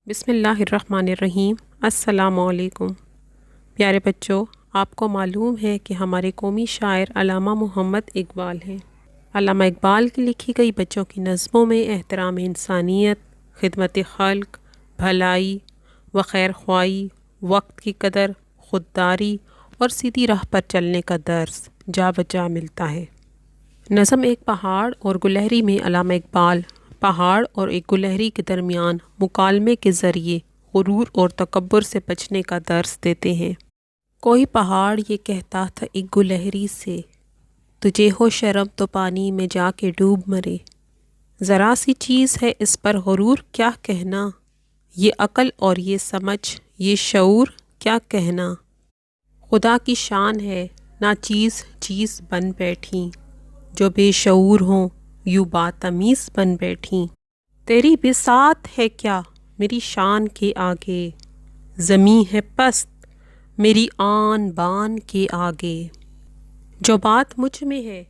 بسم اللہ الرحمن الرحیم۔ السلام علیکم پیارے بچوں، آپ کو معلوم ہے کہ ہمارے قومی شاعر علامہ محمد اقبال ہیں۔ علامہ اقبال کی لکھی گئی بچوں کی نظموں میں احترام انسانیت، خدمت خلق، بھلائی و خیر خواہی، وقت کی قدر، خودداری اور سیدھی راہ پر چلنے کا درس جا بجا ملتا ہے۔ نظم ایک پہاڑ اور گلہری میں علامہ اقبال پہاڑ اور ایک گلہری کے درمیان مکالمے کے ذریعے غرور اور تکبر سے بچنے کا درس دیتے ہیں۔ کوئی پہاڑ یہ کہتا تھا ایک گلہری سے، تجھے ہو شرم تو پانی میں جا کے ڈوب مرے۔ ذرا سی چیز ہے اس پر غرور کیا کہنا، یہ عقل اور یہ سمجھ یہ شعور کیا کہنا۔ خدا کی شان ہے نہ چیز چیز بن بیٹھی، جو بے شعور ہوں یوں باتمیز بن بیٹھی۔ تیری بساط ہے کیا میری شان کے آگے، زمیں ہے پست میری آن بان کے آگے۔ جو بات مجھ میں ہے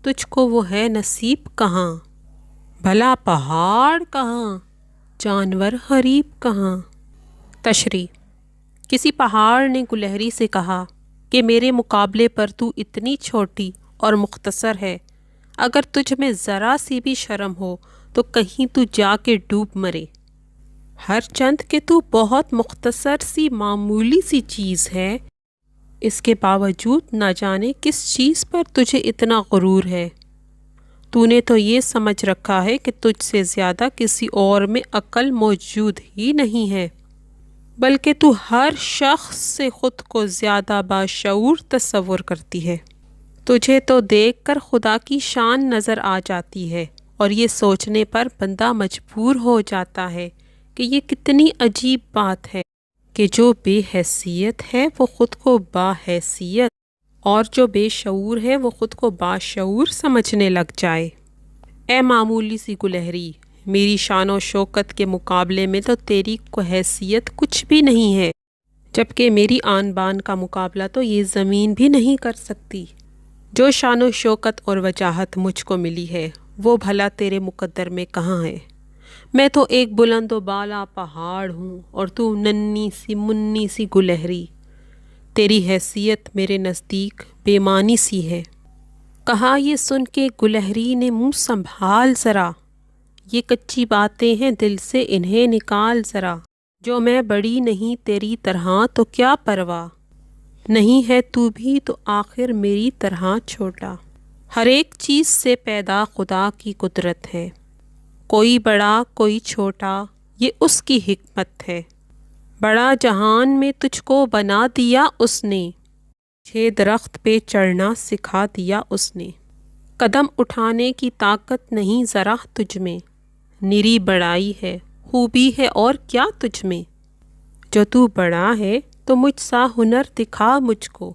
تجھ کو وہ ہے نصیب کہاں، بھلا پہاڑ کہاں جانور غریب کہاں۔ تشریح: کسی پہاڑ نے گلہری سے کہا کہ میرے مقابلے پر تو اتنی چھوٹی اور مختصر ہے، اگر تجھ میں ذرا سی بھی شرم ہو تو کہیں تو جا کے ڈوب مرے۔ ہر چند کہ تو بہت مختصر سی معمولی سی چیز ہے، اس کے باوجود نہ جانے کس چیز پر تجھے اتنا غرور ہے۔ تو نے تو یہ سمجھ رکھا ہے کہ تجھ سے زیادہ کسی اور میں عقل موجود ہی نہیں ہے، بلکہ تو ہر شخص سے خود کو زیادہ باشعور تصور کرتی ہے۔ تجھے تو دیکھ کر خدا کی شان نظر آ جاتی ہے اور یہ سوچنے پر بندہ مجبور ہو جاتا ہے کہ یہ کتنی عجیب بات ہے کہ جو بے حیثیت ہے وہ خود کو باحیثیت اور جو بے شعور ہے وہ خود کو باشعور سمجھنے لگ جائے۔ اے معمولی سی گلہری، میری شان و شوکت کے مقابلے میں تو تیری کو حیثیت کچھ بھی نہیں ہے، جبکہ میری آن بان کا مقابلہ تو یہ زمین بھی نہیں کر سکتی۔ جو شان و شوکت اور وجاہت مجھ کو ملی ہے وہ بھلا تیرے مقدر میں کہاں ہے؟ میں تو ایک بلند و بالا پہاڑ ہوں اور تو ننھی سی منی سی گلہری۔ تیری حیثیت میرے نزدیک بے معنی سی ہے۔ کہا یہ سن کے گلہری نے منہ سنبھال ذرا، یہ کچی باتیں ہیں دل سے انہیں نکال ذرا۔ جو میں بڑی نہیں تیری طرح تو کیا پرواہ، نہیں ہے تو بھی تو آخر میری طرح چھوٹا۔ ہر ایک چیز سے پیدا خدا کی قدرت ہے، کوئی بڑا کوئی چھوٹا یہ اس کی حکمت ہے۔ بڑا جہان میں تجھ کو بنا دیا اس نے، 6 درخت پہ چڑھنا سکھا دیا اس نے۔ قدم اٹھانے کی طاقت نہیں ذرا تجھ میں، نری بڑائی ہے خوبی ہے اور کیا تجھ میں۔ جو تو بڑا ہے تو مجھ سا ہنر دکھا مجھ کو،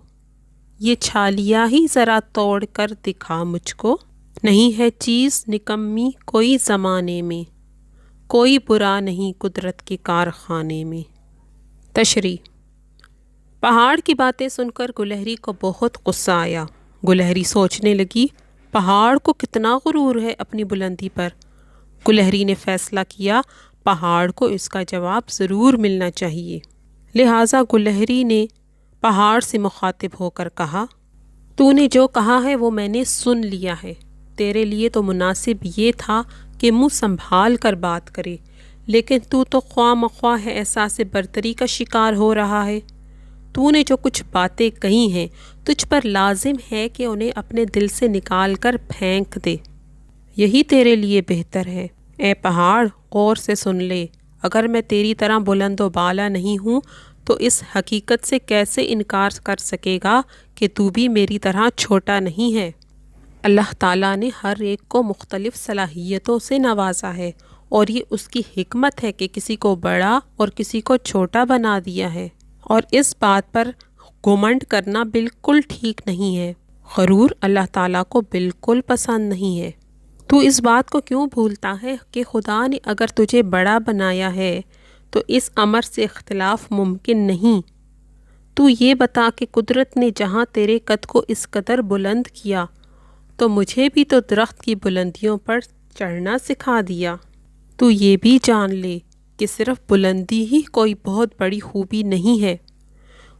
یہ چھالیاں ہی ذرا توڑ کر دکھا مجھ کو۔ نہیں ہے چیز نکمی کوئی زمانے میں، کوئی برا نہیں قدرت کے کارخانے میں۔ تشریح: پہاڑ کی باتیں سن کر گلہری کو بہت غصہ آیا۔ گلہری سوچنے لگی پہاڑ کو کتنا غرور ہے اپنی بلندی پر۔ گلہری نے فیصلہ کیا پہاڑ کو اس کا جواب ضرور ملنا چاہیے۔ لہٰذا گلہری نے پہاڑ سے مخاطب ہو کر کہا، تو نے جو کہا ہے وہ میں نے سن لیا ہے۔ تیرے لیے تو مناسب یہ تھا کہ منہ سنبھال کر بات کرے، لیکن تو خواہ مخواہ احساس برتری کا شکار ہو رہا ہے۔ تو نے جو کچھ باتیں کہی ہیں تجھ پر لازم ہے کہ انہیں اپنے دل سے نکال کر پھینک دے، یہی تیرے لیے بہتر ہے۔ اے پہاڑ غور سے سن لے، اگر میں تیری طرح بلند و بالا نہیں ہوں تو اس حقیقت سے کیسے انکار کر سکے گا کہ تو بھی میری طرح چھوٹا نہیں ہے۔ اللہ تعالیٰ نے ہر ایک کو مختلف صلاحیتوں سے نوازا ہے اور یہ اس کی حکمت ہے کہ کسی کو بڑا اور کسی کو چھوٹا بنا دیا ہے، اور اس بات پر گھمنڈ کرنا بالکل ٹھیک نہیں ہے۔ غرور اللہ تعالیٰ کو بالکل پسند نہیں ہے۔ تو اس بات کو کیوں بھولتا ہے کہ خدا نے اگر تجھے بڑا بنایا ہے تو اس امر سے اختلاف ممکن نہیں۔ تو یہ بتا کہ قدرت نے جہاں تیرے قد کو اس قدر بلند کیا تو مجھے بھی تو درخت کی بلندیوں پر چڑھنا سکھا دیا۔ تو یہ بھی جان لے کہ صرف بلندی ہی کوئی بہت بڑی خوبی نہیں ہے،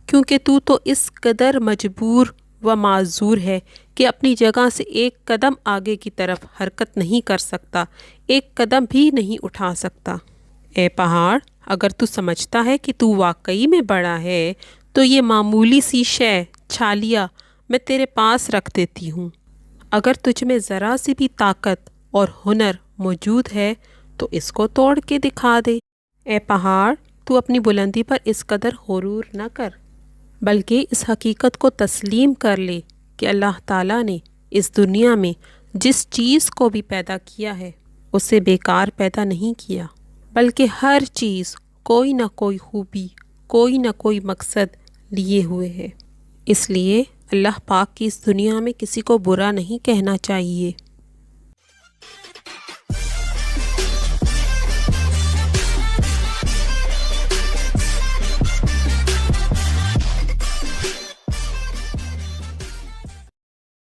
کیونکہ تو اس قدر مجبور و معذور ہے کہ اپنی جگہ سے ایک قدم آگے کی طرف حرکت نہیں کر سکتا، ایک قدم بھی نہیں اٹھا سکتا۔ اے پہاڑ، اگر تو سمجھتا ہے کہ تو واقعی میں بڑا ہے تو یہ معمولی سی شے چھالیا میں تیرے پاس رکھ دیتی ہوں۔ اگر تجھ میں ذرا سی بھی طاقت اور ہنر موجود ہے تو اس کو توڑ کے دکھا دے۔ اے پہاڑ، تو اپنی بلندی پر اس قدر غرور نہ کر، بلکہ اس حقیقت کو تسلیم کر لے کہ اللہ تعالیٰ نے اس دنیا میں جس چیز کو بھی پیدا کیا ہے اسے بیکار پیدا نہیں کیا، بلکہ ہر چیز کوئی نہ کوئی خوبی، کوئی نہ کوئی مقصد لیے ہوئے ہے۔ اس لیے اللہ پاک کی اس دنیا میں کسی کو برا نہیں کہنا چاہیے۔